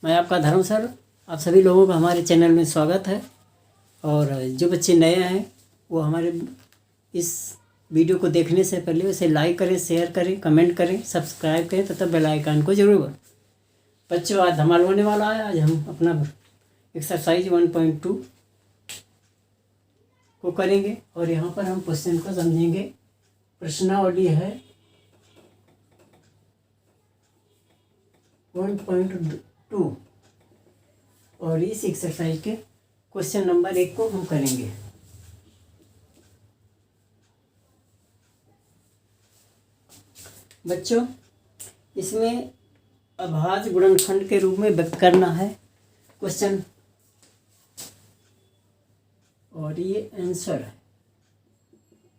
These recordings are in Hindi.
मैं आपका धर्म सर। आप सभी लोगों का हमारे चैनल में स्वागत है। और जो बच्चे नए हैं वो हमारे इस वीडियो को देखने से पहले उसे लाइक करें, शेयर करें, कमेंट करें, सब्सक्राइब करें तथा बेल आइकन को जरूर। बच्चों, आज धमाल होने वाला है। आज हम अपना एक्सरसाइज 1.2 को करेंगे और यहाँ पर हम क्वेश्चन को समझेंगे। प्रश्नावली है 1.2 और इस एक्सरसाइज के क्वेश्चन नंबर 1 को हम करेंगे। बच्चों, इसमें अभाज्य गुणनखंड के रूप में व्यक्त करना है क्वेश्चन, और ये आंसर है।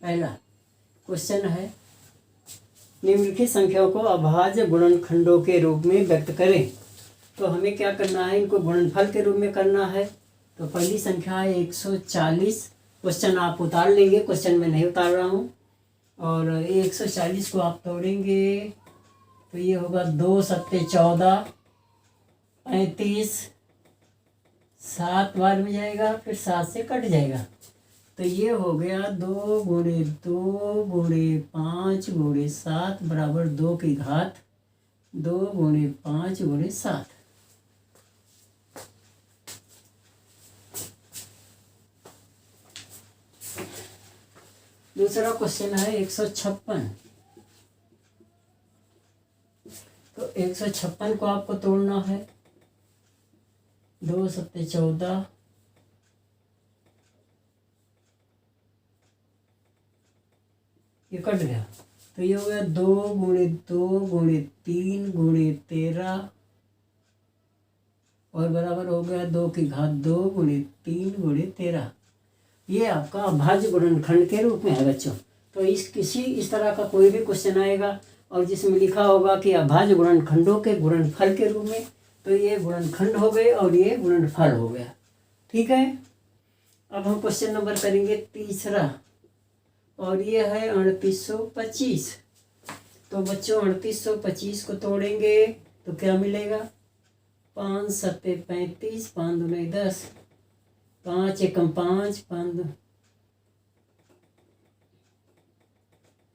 पहला क्वेश्चन है, निम्नलिखित संख्याओं को अभाज्य गुणनखंडों के रूप में व्यक्त करें। तो हमें क्या करना है, इनको गुणनफल के रूप में करना है। तो पहली संख्या है 140। क्वेश्चन आप उतार लेंगे, क्वेश्चन में नहीं उतार रहा हूँ। और 140 को आप तोड़ेंगे तो ये होगा 2 सत्ते 14, 35, 7 बार में जाएगा, फिर 7 से कट जाएगा। तो ये हो गया 2 गुणे 2 गुणे 5 गुणे 7 बराबर 2 की घात 2 गुणे 5 गुणे 7। दूसरा क्वेश्चन है 156। तो 156 को आपको तोड़ना है। 2 सत्ते 14, ये कट गया। तो ये हो गया 2 गुणे 2 गुणे 3 गुणे 13 और बराबर हो गया 2 की घात 2 गुणे 3 गुणे 13। ये आपका अभाज्य गुणनखंड के रूप में है बच्चों। तो इस तरह का कोई भी क्वेश्चन आएगा और जिसमें लिखा होगा कि अभाज्य गुणनखंडों के गुणनफल के रूप में, तो ये गुणनखंड हो गए और ये गुणनफल हो गया। ठीक है। अब हम क्वेश्चन नंबर करेंगे तीसरा, और ये है 3825। तो बच्चों 3825 को तोड़ेंगे तो क्या मिलेगा, 5 सत्ते 35, 5 दूने 10, 5 एकम 5, 5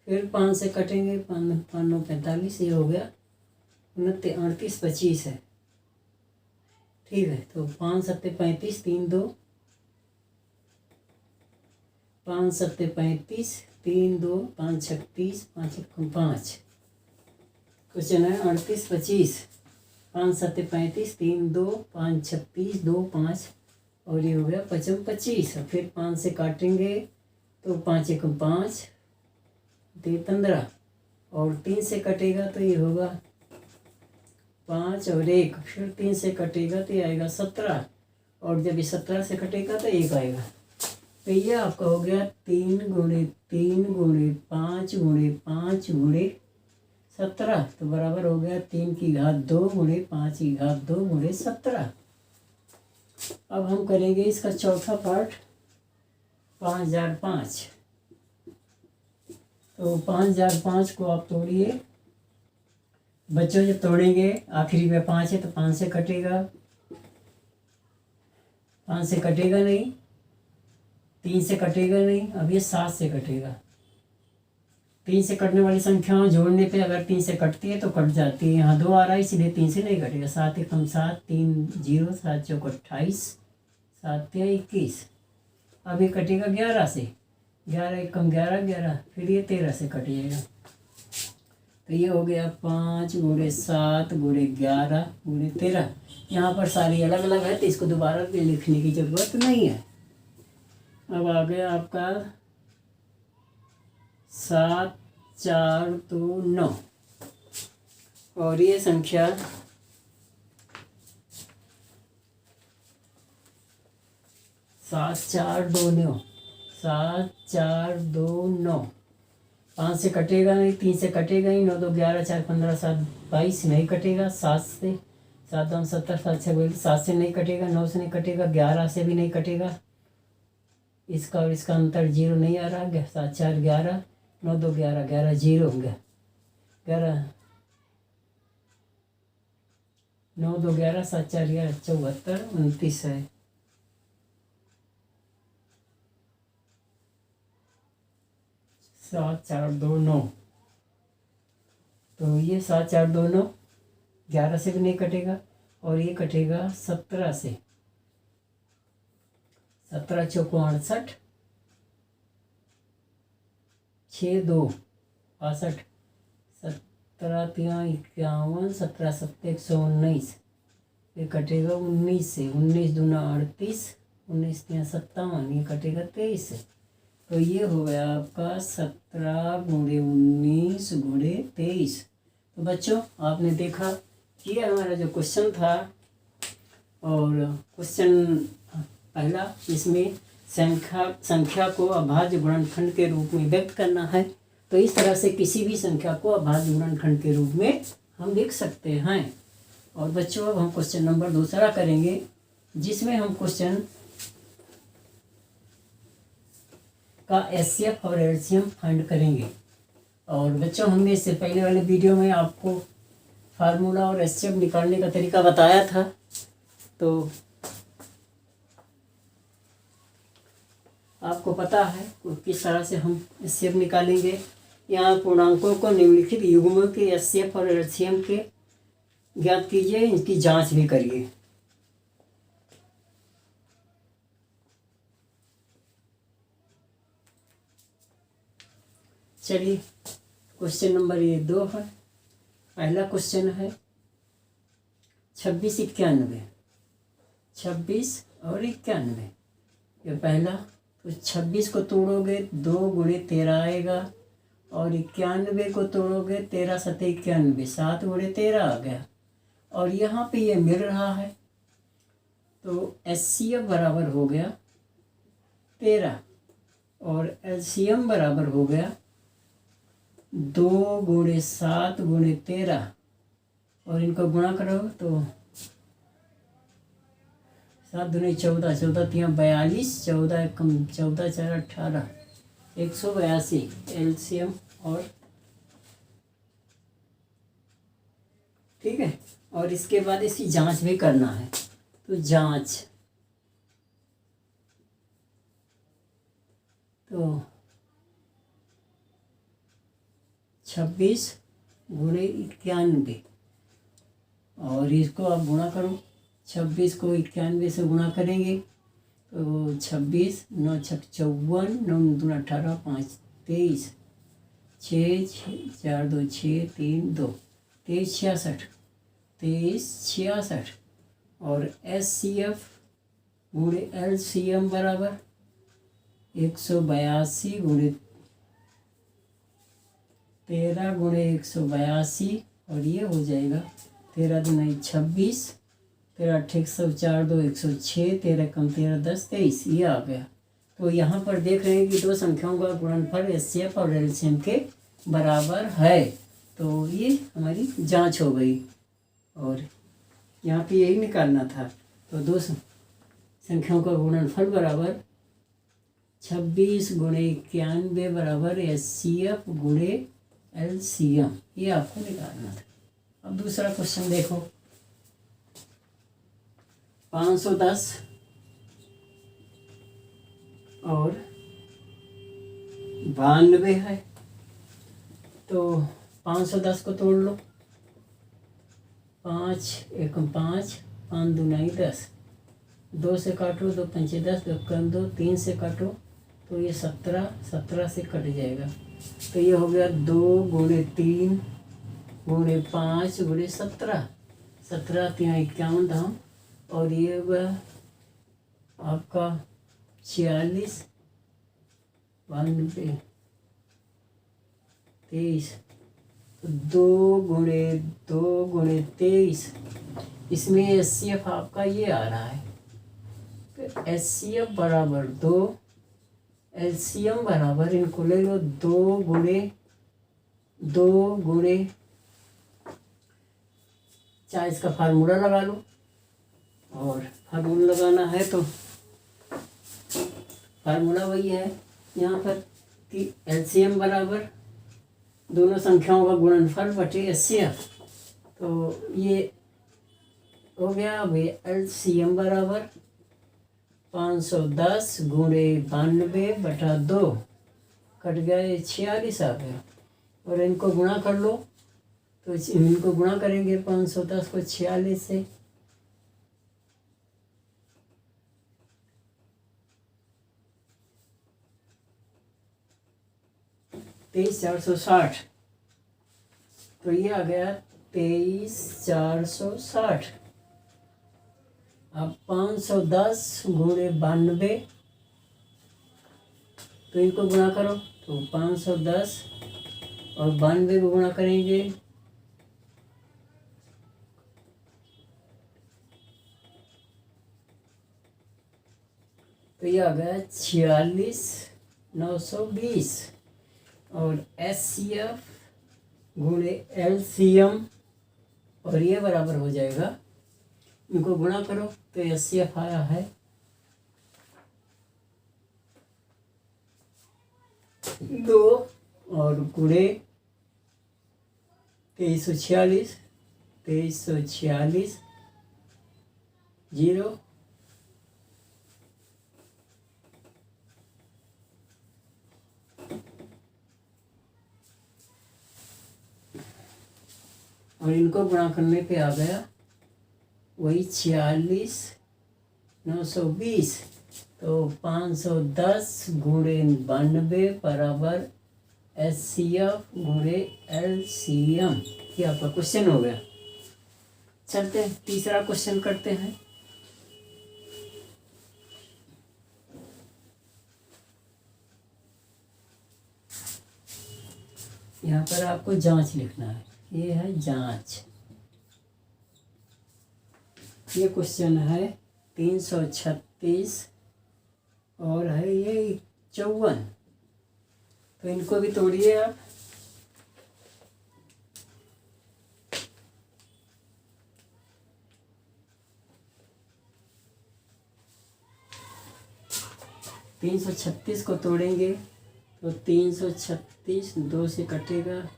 फिर 5 से कटेंगे, 5 9 45, ये हो गया 38 25 है। ठीक है। तो 5 सत्ते 35, 3 2, 5 सत्ते 35, 3 2, 5 36, 5 एकम 5। क्वेश्चन है 38 25। 5 सत्ते 35, 3 2, 5 36, 2 5 और ये हो गया 55 25। फिर 5 से काटेंगे तो 5 एकम 5, 15 और 3 से कटेगा तो ये होगा 5 और 1, फिर 3 से कटेगा तो ये आएगा 17 और जब ये 17 से कटेगा तो 1 आएगा। तो ये आपका हो गया 3 गुणे 3 गुणे 5 गुणे 5 गुणे 17। तो बराबर हो गया 3 की घात 2 गुणे 5 की घात 2 गुणे 17। अब हम करेंगे इसका चौथा पार्ट 5005। तो 5005 को आप तोड़िए बच्चों। जब तोड़ेंगे आखिरी में 5 है तो 5 से कटेगा, 5 से कटेगा नहीं, 3 से कटेगा नहीं, अब ये 7 से कटेगा। 3 से कटने वाली संख्याओं जोड़ने पे अगर 3 से कटती है तो कट जाती है। यहाँ 2 आ रहा है इसलिए 3 से नहीं कटेगा। 7 एकम 7, 3 0, 7 चौक 28, 7 तिया 21। अब ये कटेगा 11 से, 11 एकम 11 11, फिर ये 13 से कट जाएगा। तो ये हो गया 5 गुणे 7 गुणे 11 गुणे 13। यहाँ पर सारी अलग अलग है तो इसको दोबारा भी लिखने की ज़रूरत नहीं है। अब आ गया आपका 7 4 2 9 और ये संख्या 7 4 2 9, 7 4 2 9। 5 से कटेगा नहीं, 3 से कटेगा ही, 9 2 11, 4 15, 7 22 नहीं कटेगा। 7 से 7 2 70, 7 6 42, 7 से नहीं कटेगा, 9 से नहीं कटेगा, 11 से भी नहीं कटेगा। इसका और इसका अंतर 0 नहीं आ रहा। 7 4 11, 9 2 11, 11 0 हो गया। 11 9 2 11, 7 4 11 74, 29 है। 7 4 2 9, तो ये 7 4 2 9 11 से भी नहीं कटेगा, और ये कटेगा 17 से। 17 चौको 68, 6 2 62, 17 3 51, 17 7 119, ये कटेगा 19 से। 19 दूना 38, 19 3 57, ये कटेगा 23 से। तो ये हो गया आपका 17 गुणे 19 गुणे 23। तो बच्चों आपने देखा कि हमारा जो क्वेश्चन था, और क्वेश्चन पहला, इसमें संख्या को अभाज्य गुणनखंड के रूप में व्यक्त करना है। तो इस तरह से किसी भी संख्या को अभाज्य गुणनखंड के रूप में हम लिख सकते हैं। और बच्चों अब हम क्वेश्चन नंबर दूसरा करेंगे, जिसमें हम क्वेश्चन का एचसीएफ और एलसीएम फाइंड करेंगे। और बच्चों हमने इससे पहले वाले वीडियो में आपको फार्मूला और एचसीएफ निकालने का तरीका बताया था। तो आपको पता है किस तरह से हम एचसीएफ निकालेंगे। यहाँ पूर्णांकों को निम्नलिखित युग्मों के एचसीएफ और एलसीएम के ज्ञात कीजिए, इनकी जांच भी करिए। चलिए क्वेश्चन नंबर ये 2 है। पहला क्वेश्चन है 26 91, 26 और 91, ये पहला। तो 26 को तोड़ोगे 2 गुणे 13 आएगा, और 91 को तोड़ोगे 13 7 91, 7 गुणे 13 आ गया। और यहाँ पे ये मिल रहा है, तो एचसीएफ बराबर हो गया 13, और एलसीएम बराबर हो गया 2 गुणे 7 गुणे 13, और इनको गुणा करो तो 7 दूनी 14, 14 3 42, 14 कम 14 4 18, 182 एलसीएम। और ठीक है, और इसके बाद इसकी जांच भी करना है। तो जांच, तो 26 गुणे 91, और इसको आप गुणा करो। 26 को 91 से गुणा करेंगे तो 26 9 6 54, 9 2 18, 5 23, 6 4 2 6 3 2, 23 66, 23 66, और एचसीएफ गुणे एलसीएम बराबर 182 गुणे 13 गुणे 182, और ये हो जाएगा 13 दूनी 26, 13 8 104, 2 106, 13 कम 13 10 23, ये आ गया। तो यहाँ पर देख रहे हैं कि दो संख्याओं का गुणनफल एचसीएफ और एलसीएम के बराबर है। तो ये हमारी जांच हो गई, और यहाँ पे यही निकालना था। तो दो संख्याओं का गुणनफल बराबर 26 गुणे 91 बराबर एचसीएफ गुणे एलसीएम, ये आपको निकालना था। अब दूसरा क्वेश्चन देखो, 510 और 92 है। तो 510 को तोड़ लो, 5 1 5, 5 दूना 10, 2 से काटो, 2 पंचे 10, 2 कम 2, 3 से काटो तो ये 17, 17 से कट जाएगा। तो ये हो गया 2 गुणे 3 गुणे 5 गुणे 17, 17 3 51 धाम, और ये हुआ आपका 46 92 23, तो 2 गुणे 2 गुणे 23, इसमें एचसीएफ आपका ये आ रहा है। तो एचसीएफ बराबर 2, एलसीएम बराबर, इनको ले लो 2 गुणे, चाहे इसका फार्मूला लगा लो, और फार्मूला लगाना है तो फार्मूला वही है यहाँ पर कि एलसीएम बराबर दोनों संख्याओं का गुणनफल बटे एचसीएफ। तो ये हो गया। अभी LCM बराबर 510 गुणे 92/2 कट गया, ये 46 आ गया। और इनको गुणा कर लो, तो इनको गुणा करेंगे 510 को 46 से, 23,460। तो ये आ गया 23,460। अब 510 गुणे 92, तो इनको गुणा करो, तो 510 और 92 को गुणा करेंगे, तो ये आ गया 46,920। और SCF गुणे LCM, और ये बराबर हो जाएगा, इनको गुणा करो, तो SCF आया है 2 और गुणे 2346, 2346 0, और इनको गुणा करने पे आ गया वही 46,920। तो 510 गुणे 92 बराबर SCF गुणे LCM। ये आपका क्वेश्चन हो गया। चलते हैं तीसरा क्वेश्चन करते हैं। यहाँ पर आपको जांच लिखना है, ये है जांच। ये क्वेश्चन है 336 और है ये 54। तो इनको भी तोड़िए आप। तीन 336 को तोड़ेंगे तो 336 2 से कटेगा,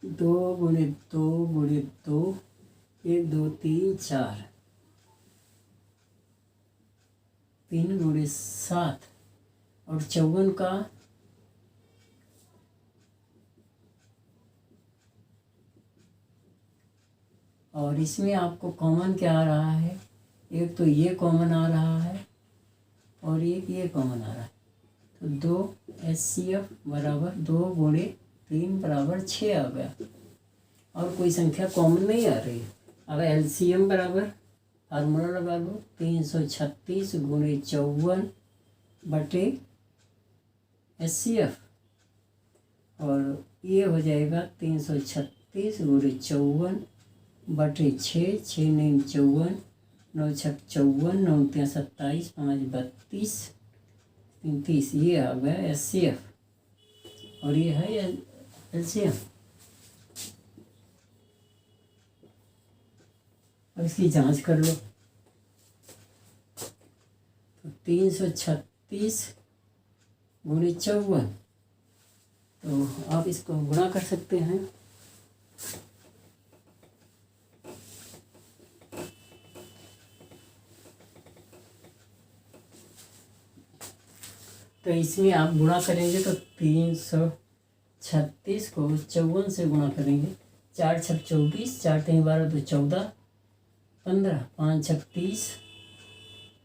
2 गुणे 2 गुणे 2, 1 2 3 4, 3 गुणे 7 और 54 का और इसमें आपको कॉमन क्या आ रहा है, एक तो ये कॉमन आ रहा है और एक ये कॉमन आ रहा है। तो 2 SCF बराबर 2 गुणे 3 बराबर 6 आ गया, और कोई संख्या कॉमन नहीं आ रही। अब LCM बराबर फार्मूला लगा लो, 336 गुणे 54 बटे SCF, और ये हो जाएगा 336 गुणे 54 बटे 6, 6 9 54, 9 6 54, 9 3 27, 5 32, 33। ये आ गया SCF और ये है LCM। अब इसकी जांच कर लो, तो 336 गुणे 54, तो आप इसको गुणा कर सकते हैं। तो इसमें आप गुणा करेंगे तो 336 को 54 से गुणा करेंगे, 4 6 24, 4 3 12 तो 14, 15, 5 6 30,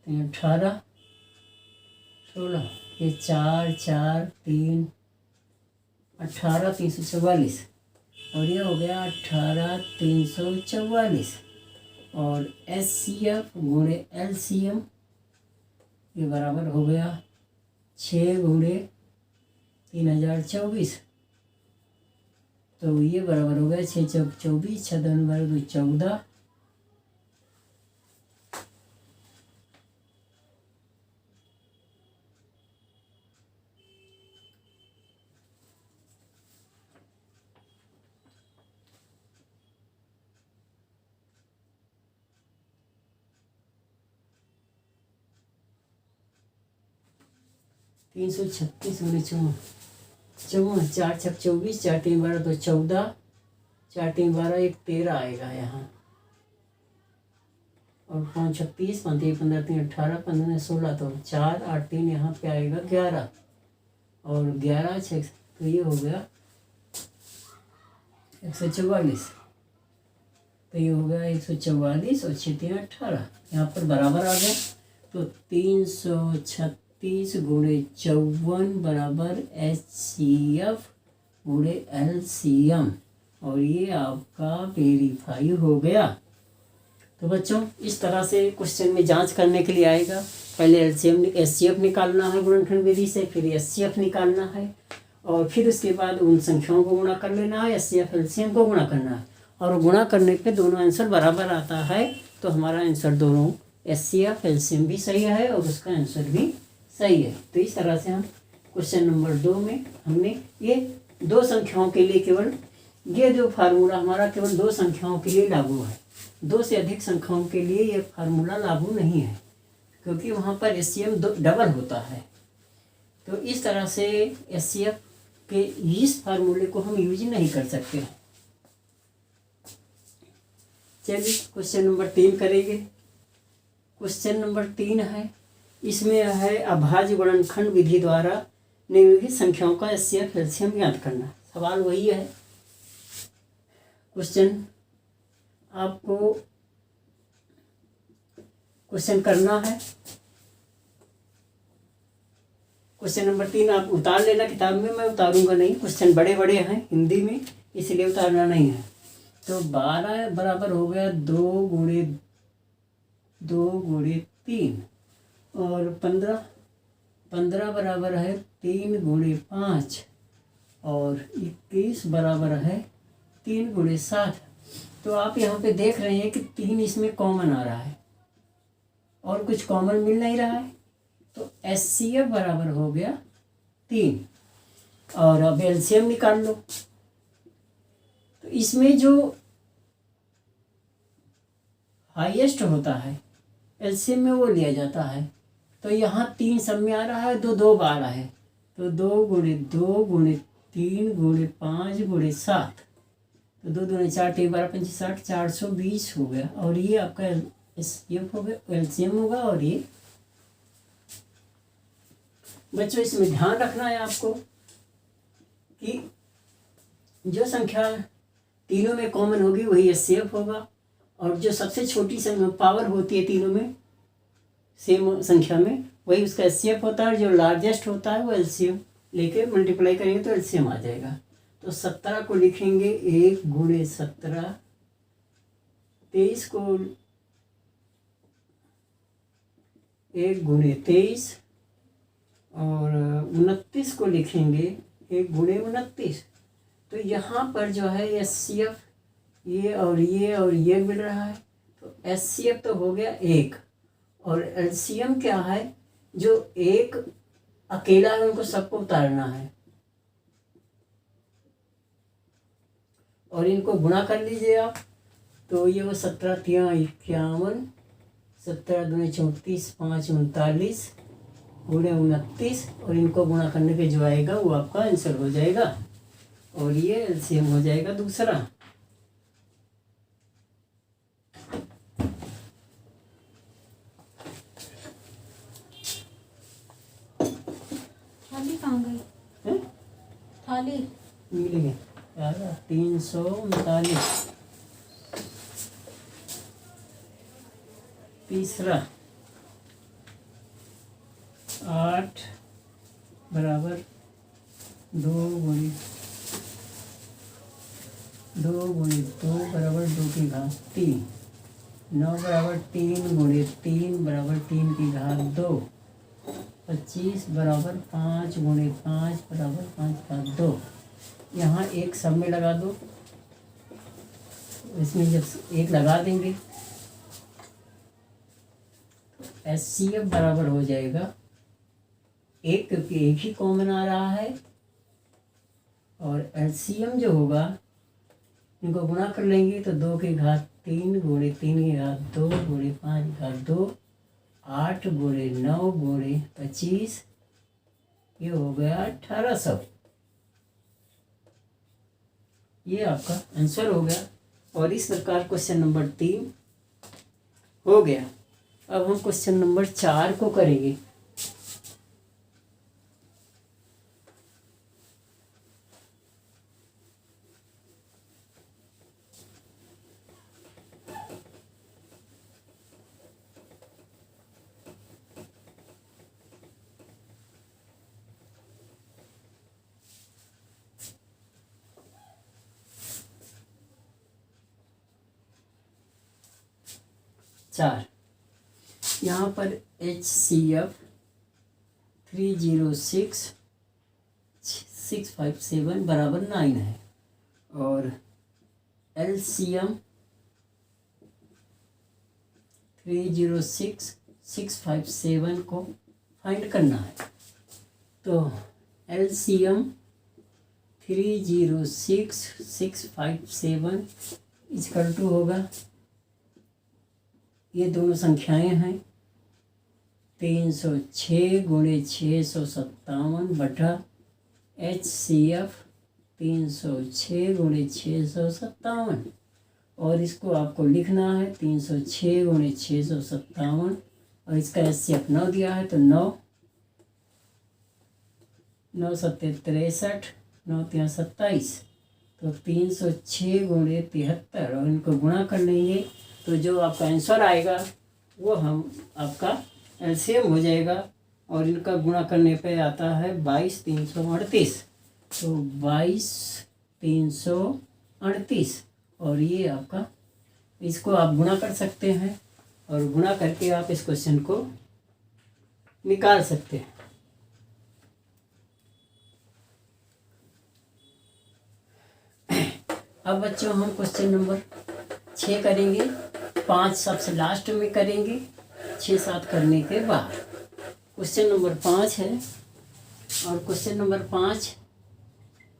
3 18, 16, ये 4 4 3 18, 344, और ये हो गया 18 344। और SCF गुणे LCM ये बराबर हो गया 6 गुणे 3024। तो ये बराबर हो गया 6 चौक 24, 6 2 12 तो 14, 336 गुणे 54, 4 छक 24, 4 3 12 तो 14, 4 3 12 1 13 आएगा यहाँ, और 5 छक 30, 5 3 15 3 18, 15 16 तो 4 8 3 यहाँ पे आएगा 11, और 11 6 तो ये हो गया 144, तो ये हो गया 144 और 6 3 18, यहाँ पर बराबर आ गया। तो 336 गुणे 54 बराबर HCF गुणे LCM, और ये आपका वेरीफाई हो गया। तो बच्चों इस तरह से क्वेश्चन में जांच करने के लिए आएगा। पहले HCF निकालना है गुणनखंड विधि से, फिर HCF निकालना है, और फिर उसके बाद उन संख्याओं को गुणा कर लेना है, HCF LCM को गुणा करना है, और गुणा करने पे दोनों आंसर बराबर आता है तो हमारा आंसर दोनों HCF LCM भी सही है और उसका आंसर भी सही है। तो इस तरह से हम क्वेश्चन नंबर 2 में हमने ये दो संख्याओं के लिए केवल ये जो फार्मूला हमारा केवल दो संख्याओं के लिए लागू है, दो से अधिक संख्याओं के लिए ये फार्मूला लागू नहीं है, क्योंकि वहाँ पर HCM डबल होता है। तो इस तरह से HCF के इस फार्मूले को हम यूज नहीं कर सकते। चलिए क्वेश्चन नंबर 3 करेंगे। क्वेश्चन नंबर 3 है, इसमें है अभाज्य गुणनखंड विधि द्वारा निम्नलिखित संख्याओं का HCF LCM ज्ञात करना। सवाल वही है, क्वेश्चन आपको क्वेश्चन करना है। क्वेश्चन नंबर 3 आप उतार लेना किताब में, मैं उतारूंगा नहीं, क्वेश्चन बड़े बड़े हैं हिंदी में इसलिए उतारना नहीं है। तो 12 बराबर हो गया 2 गुणे 3, और 15 बराबर है 3 गुणे 5, और 21 बराबर है 3 गुणे 7। तो आप यहाँ पे देख रहे हैं कि 3 इसमें कॉमन आ रहा है और कुछ कॉमन मिल नहीं रहा है, तो HCF बराबर हो गया 3, और अब LCM निकाल लो। तो इसमें जो हाईएस्ट होता है LCM में वो लिया जाता है। तो यहाँ 3 सब में आ रहा है, 2 बार है, तो 2 गुणे 2 गुणे 3 गुणे 5 गुणे 7, तो 2 दूने 4 3 12 25 60 420 हो गया, और ये आपका HCF हो गया, LCM होगा। और ये बच्चों इसमें ध्यान रखना है आपको कि जो संख्या तीनों में कॉमन होगी वही HCF होगा, और जो सबसे छोटी पावर होती है तीनों में सेम संख्या में वही उसका HCF होता है, जो लार्जेस्ट होता है वो LCM लेके मल्टीप्लाई करेंगे तो LCM आ जाएगा। तो 17 को लिखेंगे 1 गुणे 17, 23 को 1 गुणे 23, और 29 को लिखेंगे 1 गुणे 29। तो यहाँ पर जो है HCF ये और ये मिल रहा है, तो HCF तो हो गया 1, और LCM क्या है, जो एक अकेला है उनको सबको उतारना है, और इनको गुणा कर लीजिए आप। तो ये वो 17 3 51, 17 दूने 34, 5 39 गुणे 29, और इनको गुणा करने पे जो आएगा वो आपका आंसर हो जाएगा, और ये LCM हो जाएगा दूसरा। थाली कहाँ गई? थाली मिल गई 339। तीसरा 8 बराबर 2 गुणे 2 बराबर 2 की घात 3, 9 बराबर 3 गुणे 3 बराबर 3 की घात 2, 25 बराबर 5 गुणे 5 बराबर 5 का 2। यहाँ एक सब में लगा दो, इसमें जब एक लगा देंगे HCF बराबर हो जाएगा 1, क्योंकि एक ही कॉमन आ रहा है, और LCM जो होगा इनको गुणा कर लेंगे तो 2 की घात 3 गुणे 3 की घात 2 गुणे 5 की घात 2, 8 गुणे 9 गुणे 25 ये हो गया 1800। ये आपका आंसर हो गया। और इस प्रकार क्वेश्चन नंबर 3 हो गया। अब हम क्वेश्चन नंबर 4 को करेंगे। चार, यहाँ पर HCF 306657 बराबर 9 है और LCM 306657 को फाइंड करना है। तो LCM 306657 इक्वल टू होगा, ये दोनों संख्याएं हैं 306 गुणे 657 बटा HCF 306 गुणे 657। और इसको आपको लिखना है 306 गुणे 657 और इसका HCF 9 दिया है तो 9 9 सत्ते 63 9 तिया 27 तो 306 गुणे 73 और इनको गुणा कर लेंगे तो जो आपका आंसर आएगा वो हम आपका LCM हो जाएगा। और इनका गुणा करने पे आता है 22,338 तो 22,338 और ये आपका, इसको आप गुणा कर सकते हैं और गुणा करके आप इस क्वेश्चन को निकाल सकते हैं। अब बच्चों हम क्वेश्चन नंबर 6 करेंगे। 5 सबसे लास्ट में करेंगे 6 7 करने के बाद। क्वेश्चन नंबर 5 है और क्वेश्चन नंबर 5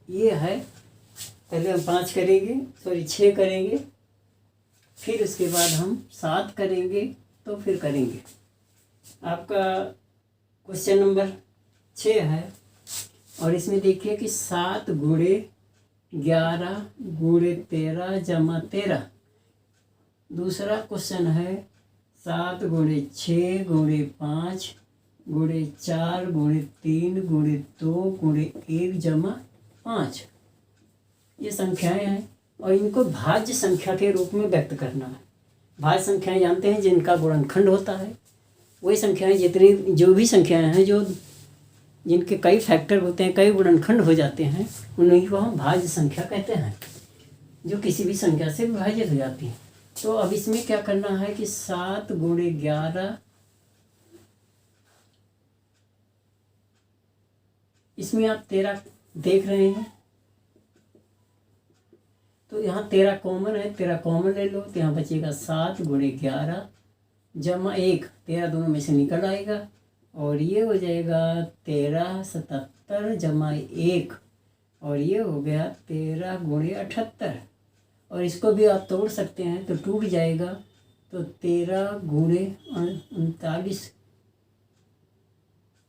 ये है, पहले हम 5 करेंगे, 6 करेंगे, फिर उसके बाद हम 7 करेंगे, तो फिर करेंगे। आपका क्वेश्चन नंबर 6 है और इसमें देखिए कि 7 गुणे 11 गुणे 13 जमा 13। दूसरा क्वेश्चन है 7 गुणे 6 गुणे 5 गुणे 4 गुणे 3 गुणे 2 गुणे 1 जमा 5। ये संख्याएं हैं और इनको भाज्य संख्या के रूप में व्यक्त करना है। भाज्य संख्याएं जानते हैं जिनका गुणनखंड होता है, वही संख्याएं जितनी जो भी संख्याएं हैं जो जिनके कई फैक्टर होते हैं, कई गुणनखंड हो जाते हैं, उन्हीं को हम भाज्य संख्या कहते हैं, जो किसी भी संख्या से विभाजित हो जाती है। तो अब इसमें क्या करना है कि 7 गुणे 11, इसमें आप 13 देख रहे हैं तो यहाँ 13 कॉमन है, 13 कॉमन ले लो तो यहाँ बचेगा 7 गुणे 11 जमा 1, 13 दोनों में से निकल आएगा और ये हो जाएगा 1377 जमा 1 और ये हो गया 13 गुणे 78। और इसको भी आप तोड़ सकते हैं तो टूट जाएगा, तो 13 गुणे 39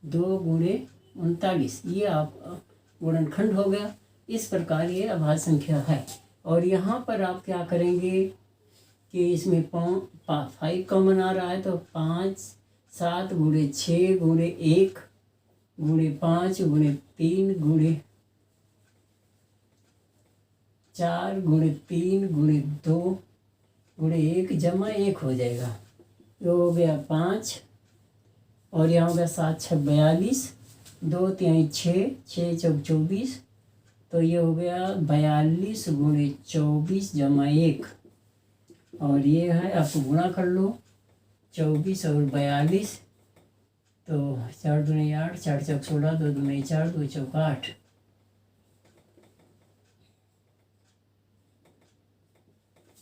2 गुणे 39, ये आप गुणनखंड हो गया। इस प्रकार ये अभाज्य संख्या है। और यहाँ पर आप क्या करेंगे कि इसमें 5 कॉमन आ रहा है तो 5 7 गुणे 6 गुणे 1 गुणे 5 गुणे 3 गुणे 4 गुणे 3 गुणे 2 गुणे 1 जमा 1 हो जाएगा। ये हो गया 5 और यहाँ हो गया 7 6 42 2 3 6 6 चौक 24 तो ये हो गया 42 गुणे 24 जमा 1 और ये है, आपको गुणा कर लो 24 और 42 तो 4 दूनी 8 4 चौक 16 2 दूनी 4 2 चौक 8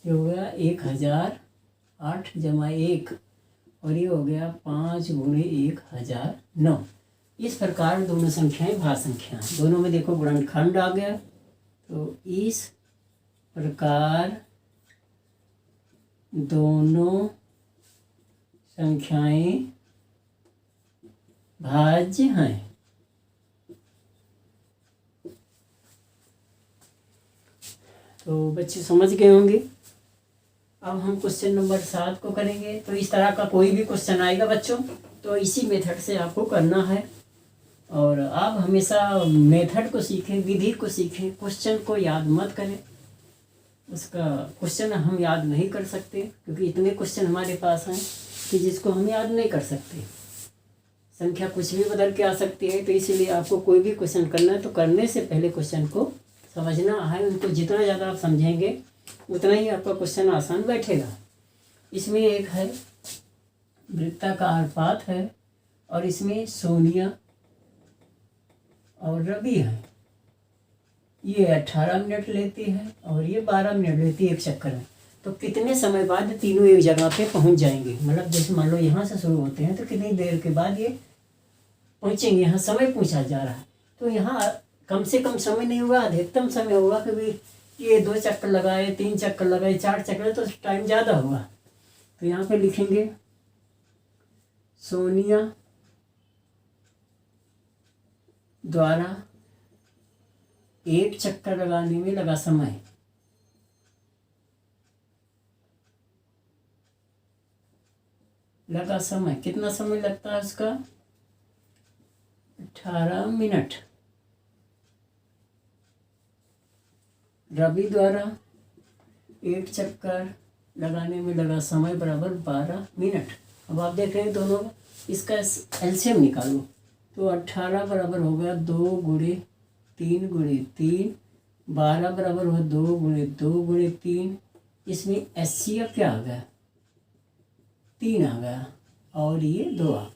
ये हो गया 1008 जमा 1 और ये हो गया 5 गुणे 1009। इस प्रकार दोनों संख्याएं भाज्य संख्या हैं। दोनों में देखो गुणनखंड आ गया, तो इस प्रकार दोनों संख्याएं भाज्य हैं। तो बच्चे समझ गए होंगे। अब हम क्वेश्चन नंबर 7 को करेंगे। तो इस तरह का कोई भी क्वेश्चन आएगा बच्चों तो इसी मेथड से आपको करना है। और आप हमेशा मेथड को सीखें, विधि को सीखें, क्वेश्चन को याद मत करें। उसका क्वेश्चन हम याद नहीं कर सकते क्योंकि इतने क्वेश्चन हमारे पास हैं कि जिसको हम याद नहीं कर सकते। संख्या कुछ भी बदल के आ सकती है। तो इसीलिए आपको कोई भी क्वेश्चन करना है तो करने से पहले क्वेश्चन को समझना है। उनको जितना ज़्यादा आप समझेंगे उतना ही आपका क्वेश्चन आसान बैठेगा। इसमें एक है वृत्ताकार पाथ है और इसमें सोनिया और रवि है। ये 18 मिनट लेती है और ये 12 मिनट लेती है एक चक्कर में। तो कितने समय बाद तीनों एक जगह पे पहुंच जाएंगे, मतलब जैसे मान लो यहाँ से शुरू होते हैं तो कितनी देर के बाद ये पहुंचेंगे। यहाँ समय पूछा जा रहा है तो यहाँ कम से कम समय नहीं होगा, अधिकतम समय होगा। क्योंकि ये 2 चक्कर लगाए, 3 चक्कर लगाए, 4 चक्कर तो टाइम ज़्यादा होगा। तो यहाँ पे लिखेंगे सोनिया द्वारा एक चक्कर लगाने में लगा समय कितना समय लगता है उसका 18 मिनट। रवि द्वारा एक चक्कर लगाने में लगा समय बराबर 12 मिनट। अब आप देख रहे हैं दोनों, इसका एलसीएम निकालो तो 18 बराबर हो गया 2 गुणे 3 गुणे 3, 12 बराबर हुआ 2 गुणे 2 गुणे 3। इसमें एचसीएफ क्या आ गया 3 आ गया और ये 2 आ गया।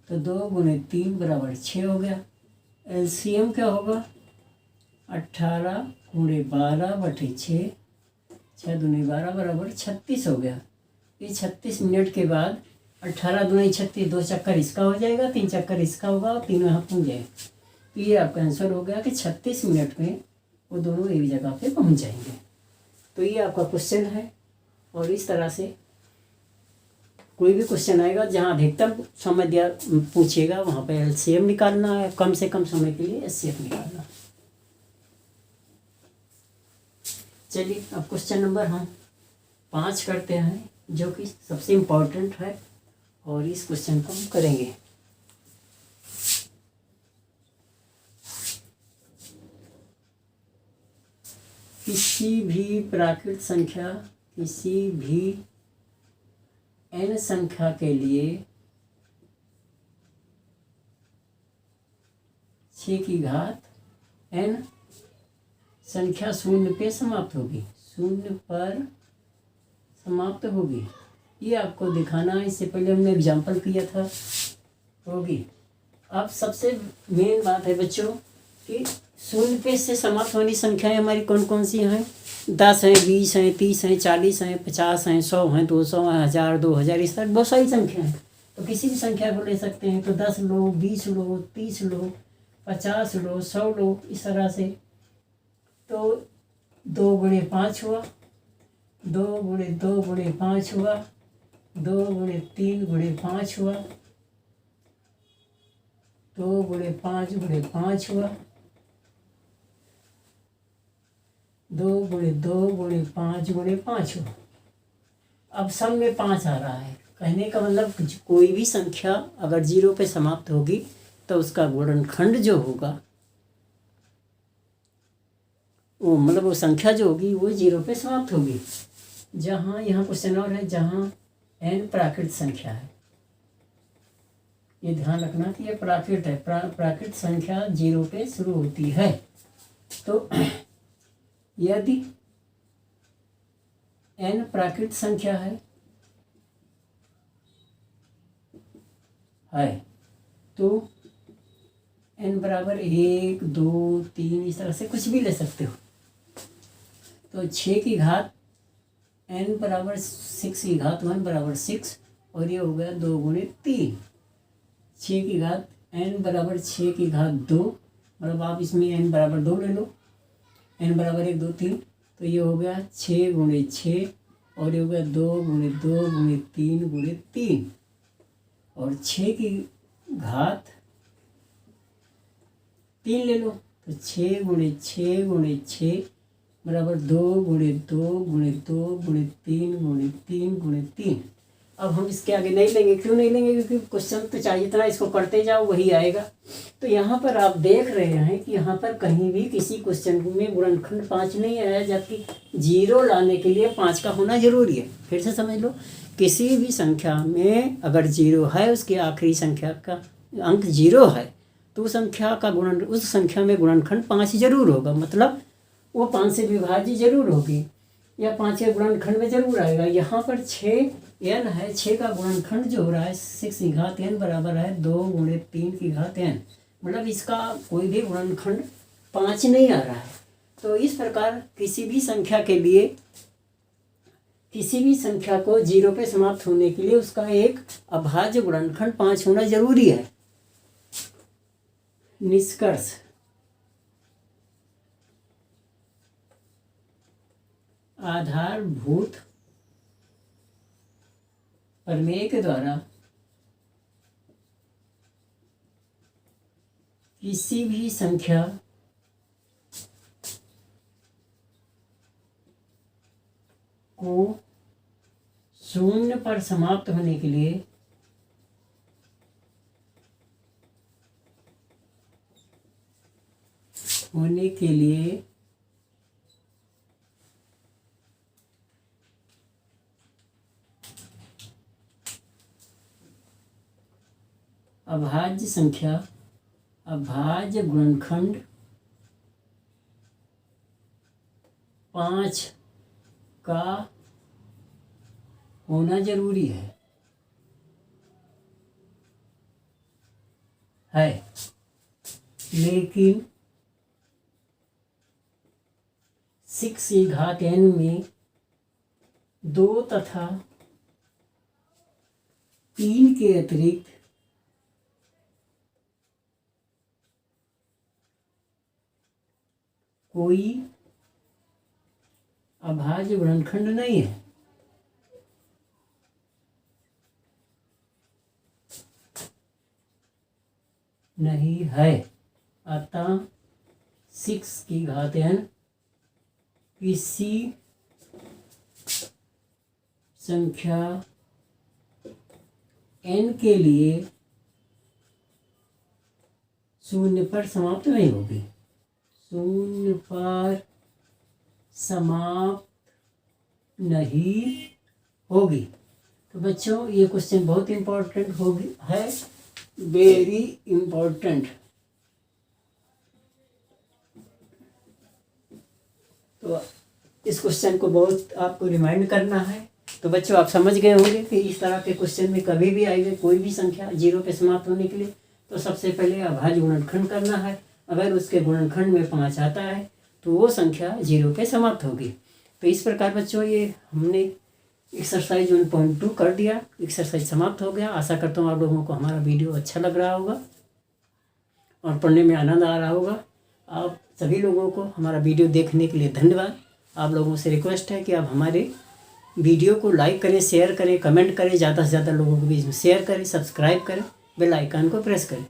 तो 2 गुणे 3 बराबर 6 हो गया। एलसीएम क्या होगा 18 गुणे 12 बटे 6, 6 दूनी 12 बराबर 36 हो गया। ये 36 मिनट के बाद 18 दूनी 36, 2 चक्कर इसका हो जाएगा, 3 चक्कर इसका होगा और तीनों यहाँ पहुँच जाएगा। तो ये आपका आंसर हो गया कि 36 मिनट में वो दोनों एक जगह पे पहुँच जाएंगे। तो ये आपका क्वेश्चन है। और इस तरह से कोई भी क्वेश्चन आएगा जहाँ अधिकतम समय दिया पूछेगा वहाँ पे एलसीएम निकालना है, कम से कम समय के लिए एचसीएफ निकालना। चलिए अब क्वेश्चन नंबर हम 5 करते हैं जो कि सबसे इम्पोर्टेंट है और इस क्वेश्चन को हम करेंगे। किसी भी प्राकृत संख्या, किसी भी n संख्या के लिए 6 की घात n संख्या 0 पे समाप्त होगी, 0 पर समाप्त होगी। ये आपको दिखाना है। इससे पहले हमने एग्जाम्पल किया था होगी। अब सबसे मेन बात है बच्चों कि 0 पे से समाप्त होनी संख्याएं हमारी कौन कौन सी हैं। 10 हैं, 20 हैं, 30 हैं, 40 हैं, 50 हैं, 100 हैं, 200 हैं, 1000, 2000, इस तरह बहुत सारी संख्या हैं। तो किसी भी संख्या को ले सकते हैं। तो 10 लो, 20 लो, 30 लो, 50 लो, 100 लो, इस तरह से। तो 2 गुणे 5 हुआ, 2 गुणे 2 गुणे 5 हुआ, 2 गुणे 3 गुणे 5 हुआ, 2 गुणे 5 गुणे 5 हुआ, 2 गुणे 2 गुणे 5 गुणे 5 हुआ। अब सब में 5 आ रहा है। कहने का मतलब कोई भी संख्या अगर 0 पे समाप्त होगी तो उसका गुणनखंड जो होगा वो मतलब वो संख्या जो होगी वो 0 पे समाप्त होगी। जहाँ यहाँ क्वेश्चन और है जहाँ n प्राकृत संख्या है। ये ध्यान रखना कि ये प्राकृत है। प्राकृत संख्या 0 पे शुरू होती है। तो यदि n प्राकृत संख्या है तो n बराबर 1, 2, 3 इस तरह से कुछ भी ले सकते हो। तो 6 की घात n बराबर 6 की घात 1 बराबर 6 और ये हो गया 2 गुणे 3। 6 की घात n बराबर 6 की घात 2, मतलब आप इसमें n बराबर 2 ले लो, n बराबर 1, 2, 3। तो ये हो गया 6 गुणे 6 और ये हो गया 2 गुणे 2 गुणे 3 गुणे 3 और 6 की घात 3 ले लो। तो 6 गुणे 6 गुणे 6 बराबर 2 गुणे 2 गुणे 2 गुणे 3 गुणे 3 गुणे 3। अब हम इसके आगे नहीं लेंगे, क्यों नहीं लेंगे, क्योंकि क्वेश्चन तो चाहिए इतना, इसको पढ़ते जाओ वही आएगा। तो यहाँ पर आप देख रहे हैं कि यहाँ पर कहीं भी किसी क्वेश्चन में गुणनखंड 5 नहीं आया, जबकि 0 लाने के लिए 5 का होना जरूरी है। फिर से समझ लो, किसी भी संख्या में अगर 0 है, उसके आखिरी संख्या का अंक 0 है, तो उस संख्या में गुणनखंड 5 जरूर होगा, मतलब वो 5 से विभाज्य जरूर होगी या 5 के गुणनखंड में जरूर आएगा। यहाँ पर 6n है, 6 का गुणनखंड जो हो रहा है 6 की घात n बराबर है 2 गुणे 3 की घात n, मतलब इसका कोई भी गुणनखंड 5 नहीं आ रहा है। तो इस प्रकार किसी भी संख्या के लिए, किसी भी संख्या को 0 पे समाप्त होने के लिए उसका एक अभाज्य गुणनखंड 5 होना जरूरी है। निष्कर्ष, आधारभूत प्रमेय के द्वारा किसी भी संख्या को 0 पर समाप्त होने के लिए अभाज्य संख्या, अभाज्य गुणनखंड 5 का होना जरूरी है। लेकिन 6 की घात n में 2 तथा 3 के अतिरिक्त कोई अभाज्य गुणनखंड नहीं है। अतः 6 की घात n किसी संख्या n के लिए 0 पर समाप्त नहीं होगी, 0 पर समाप्त नहीं होगी। तो बच्चों, ये क्वेश्चन बहुत इम्पोर्टेंट है, वेरी इम्पोर्टेंट। तो इस क्वेश्चन को बहुत आपको रिमाइंड करना है। तो बच्चों, आप समझ गए होंगे कि इस तरह के क्वेश्चन में कभी भी आएगा कोई भी संख्या 0 पे समाप्त होने के लिए, तो सबसे पहले अभाज्य गुणनखंड करना है। अगर उसके गुणनखंड में 5 आता है तो वो संख्या 0 पे समाप्त होगी। तो इस प्रकार बच्चों, ये हमने एक्सरसाइज 1.2 कर दिया, एक्सरसाइज समाप्त हो गया। आशा करता हूँ आप लोगों को हमारा वीडियो अच्छा लग रहा होगा और पढ़ने में आनंद आ रहा होगा। आप सभी लोगों को हमारा वीडियो देखने के लिए धन्यवाद। आप लोगों से रिक्वेस्ट है कि आप हमारे वीडियो को लाइक करें, शेयर करें, कमेंट करें, ज़्यादा से ज़्यादा लोगों को भी शेयर करें, सब्सक्राइब करें, बेल आइकन को प्रेस करें।